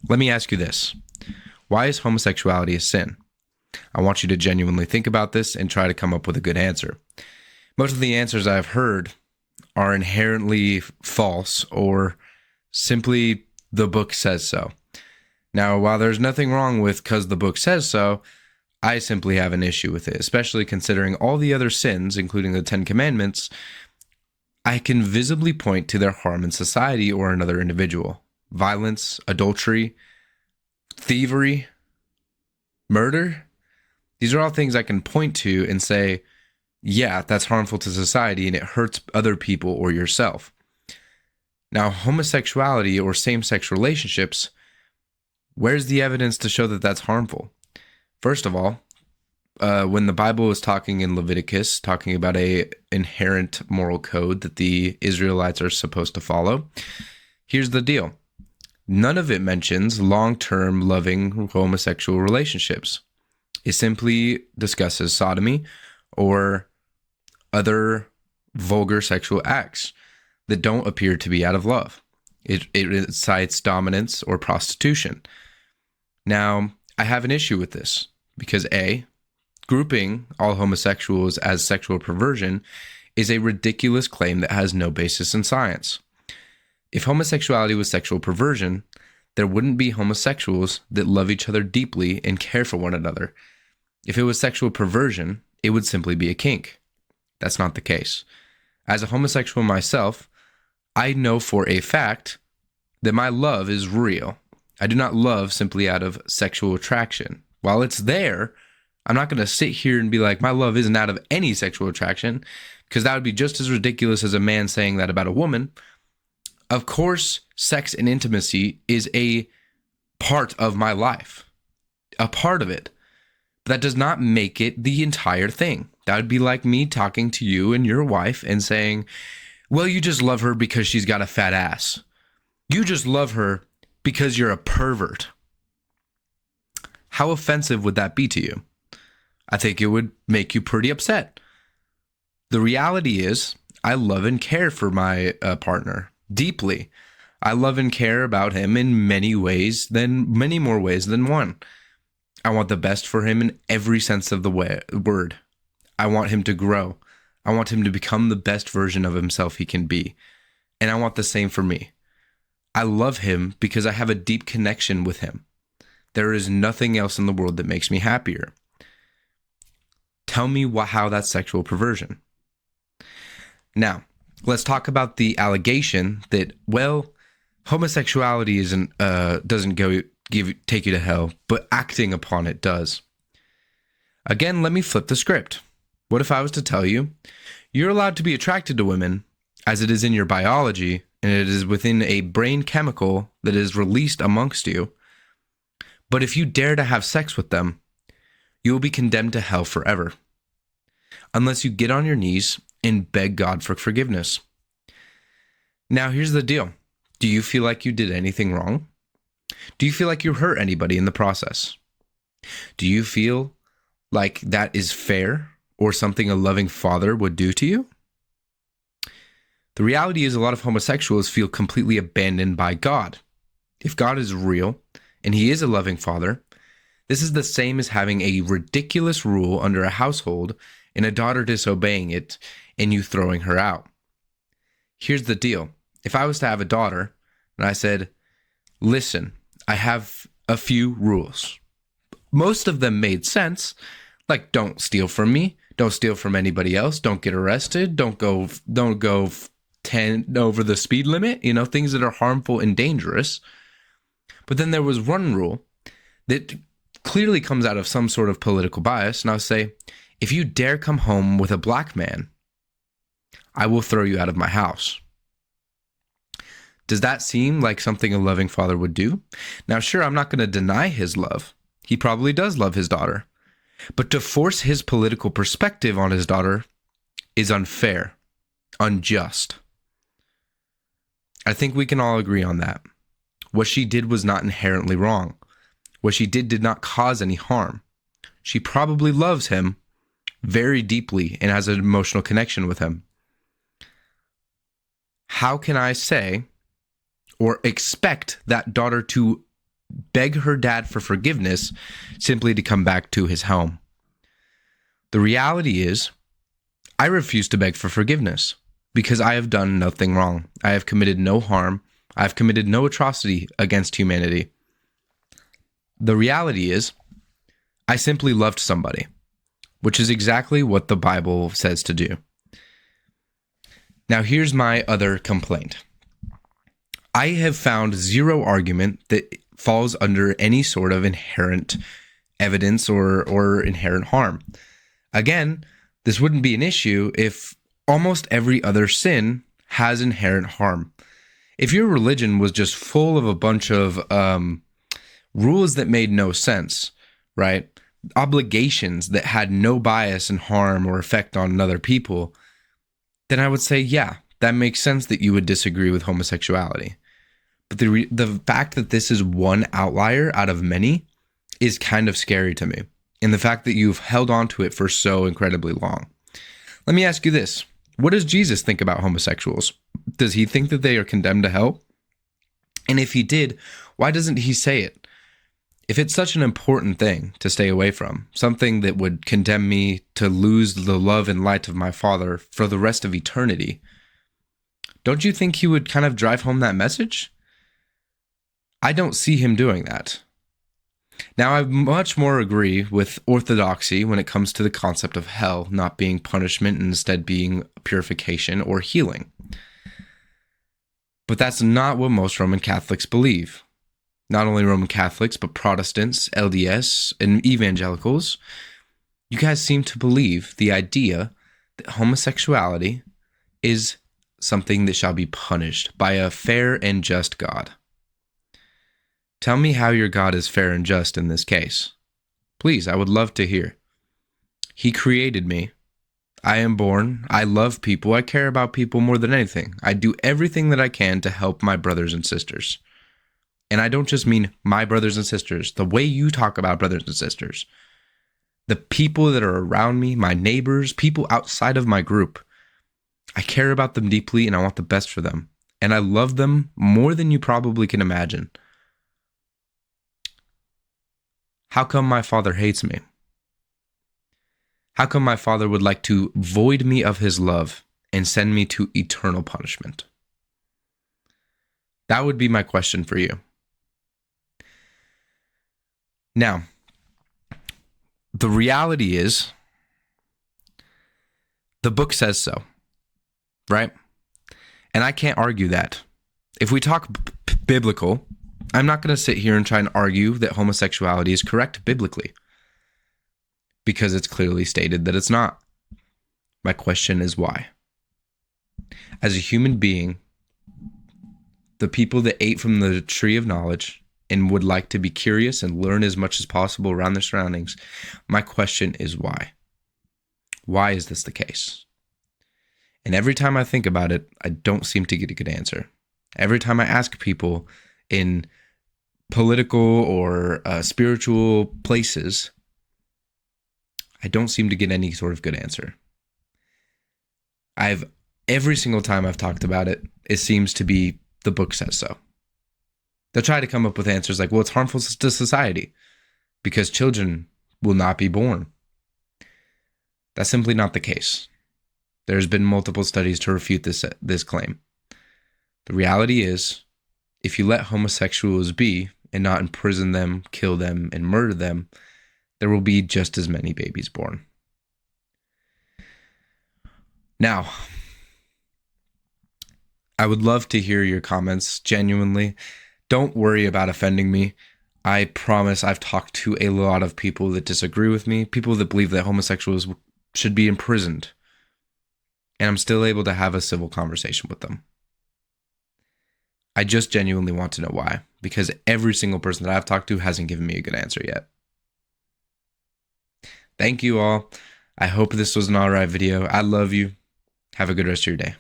Let me ask you this. Why is homosexuality a sin? I want you to genuinely think about this and try to come up with a good answer. Most of the answers I've heard are inherently false or simply the book says so. Now, while there's nothing wrong with because the book says so, I simply have an issue with it, especially considering all the other sins, including the Ten Commandments. I can visibly point to their harm in society or another individual. Violence, adultery, thievery, murder. These are all things I can point to and say, yeah, that's harmful to society and it hurts other people or yourself. Now, homosexuality or same-sex relationships, where's the evidence to show that that's harmful? First of all, when the Bible is talking in Leviticus, talking about a inherent moral code that the Israelites are supposed to follow, here's the deal. None of it mentions long-term loving homosexual relationships. It simply discusses sodomy or other vulgar sexual acts that don't appear to be out of love. It cites dominance or prostitution. Now, I have an issue with this because A, grouping all homosexuals as sexual perversion is a ridiculous claim that has no basis in science. If homosexuality was sexual perversion, there wouldn't be homosexuals that love each other deeply and care for one another. If it was sexual perversion, it would simply be a kink. That's not the case. As a homosexual myself, I know for a fact that my love is real. I do not love simply out of sexual attraction. While it's there, I'm not going to sit here and be like, my love isn't out of any sexual attraction, because that would be just as ridiculous as a man saying that about a woman. Of course, sex and intimacy is a part of my life, a part of it. But that does not make it the entire thing. That would be like me talking to you and your wife and saying, well, you just love her because she's got a fat ass. You just love her because you're a pervert. How offensive would that be to you? I think it would make you pretty upset. The reality is, I love and care for my partner deeply. I love and care about him in many more ways than one. I want the best for him in every sense of the word. I want him to grow. I want him to become the best version of himself he can be. And I want the same for me. I love him because I have a deep connection with him. There is nothing else in the world that makes me happier. Tell me how that's sexual perversion. Now, let's talk about the allegation that, well, homosexuality doesn't take you to hell, but acting upon it does. Again, let me flip the script. What if I was to tell you, you're allowed to be attracted to women as it is in your biology, and it is within a brain chemical that is released amongst you, but if you dare to have sex with them, you will be condemned to hell forever, unless you get on your knees and beg God for forgiveness. Now, here's the deal. Do you feel like you did anything wrong? Do you feel like you hurt anybody in the process? Do you feel like that is fair or something a loving father would do to you? The reality is a lot of homosexuals feel completely abandoned by God. If God is real and he is a loving father, this is the same as having a ridiculous rule under a household and a daughter disobeying it and you throwing her out. Here's the deal. If I was to have a daughter and I said, listen, I have a few rules. Most of them made sense, like don't steal from me, don't steal from anybody else, don't get arrested, don't go 10 over the speed limit, things that are harmful and dangerous. But then there was one rule that clearly comes out of some sort of political bias, and I'll say, if you dare come home with a black man, I will throw you out of my house. Does that seem like something a loving father would do? Now, sure, I'm not going to deny his love. He probably does love his daughter. But to force his political perspective on his daughter is unfair, unjust. I think we can all agree on that. What she did was not inherently wrong. What she did not cause any harm. She probably loves him very deeply and has an emotional connection with him. How can I say or expect that daughter to beg her dad for forgiveness simply to come back to his home. The reality is, I refuse to beg for forgiveness because I have done nothing wrong. I have committed no harm. I have committed no atrocity against humanity. The reality is, I simply loved somebody, which is exactly what the Bible says to do. Now, here's my other complaint. I have found zero argument that falls under any sort of inherent evidence or inherent harm. Again, this wouldn't be an issue if almost every other sin has inherent harm. If your religion was just full of a bunch of rules that made no sense, right? Obligations that had no bias and harm or effect on other people, then I would say, yeah, that makes sense that you would disagree with homosexuality. But the fact that this is one outlier out of many is kind of scary to me. And the fact that you've held on to it for so incredibly long. Let me ask you this. What does Jesus think about homosexuals? Does he think that they are condemned to hell? And if he did, why doesn't he say it? If it's such an important thing to stay away from, something that would condemn me to lose the love and light of my Father for the rest of eternity, don't you think he would kind of drive home that message? I don't see him doing that. Now, I much more agree with orthodoxy when it comes to the concept of hell not being punishment and instead being purification or healing. But that's not what most Roman Catholics believe. Not only Roman Catholics, but Protestants, LDS, and evangelicals. You guys seem to believe the idea that homosexuality is something that shall be punished by a fair and just God. Tell me how your God is fair and just in this case. Please, I would love to hear. He created me. I am born. I love people. I care about people more than anything. I do everything that I can to help my brothers and sisters. And I don't just mean my brothers and sisters, the way you talk about brothers and sisters. The people that are around me, my neighbors, people outside of my group. I care about them deeply and I want the best for them. And I love them more than you probably can imagine. How come my Father hates me? How come my Father would like to void me of his love and send me to eternal punishment? That would be my question for you. Now, the reality is, the book says so, right? And I can't argue that. If we talk biblical, I'm not going to sit here and try and argue that homosexuality is correct biblically, because it's clearly stated that it's not. My question is why? As a human being, the people that ate from the tree of knowledge and would like to be curious and learn as much as possible around their surroundings, my question is why? Why is this the case? And every time I think about it, I don't seem to get a good answer. Every time I ask people in political or spiritual places, I don't seem to get any sort of good answer. Every single time I've talked about it, it seems to be the book says so. They'll try to come up with answers like, well, it's harmful to society because children will not be born. That's simply not the case. There's been multiple studies to refute this claim. The reality is, if you let homosexuals be and not imprison them, kill them, and murder them, there will be just as many babies born. Now, I would love to hear your comments, genuinely. Don't worry about offending me. I promise I've talked to a lot of people that disagree with me, people that believe that homosexuals should be imprisoned, and I'm still able to have a civil conversation with them. I just genuinely want to know why, because every single person that I've talked to hasn't given me a good answer yet. Thank you all. I hope this was an alright video. I love you. Have a good rest of your day.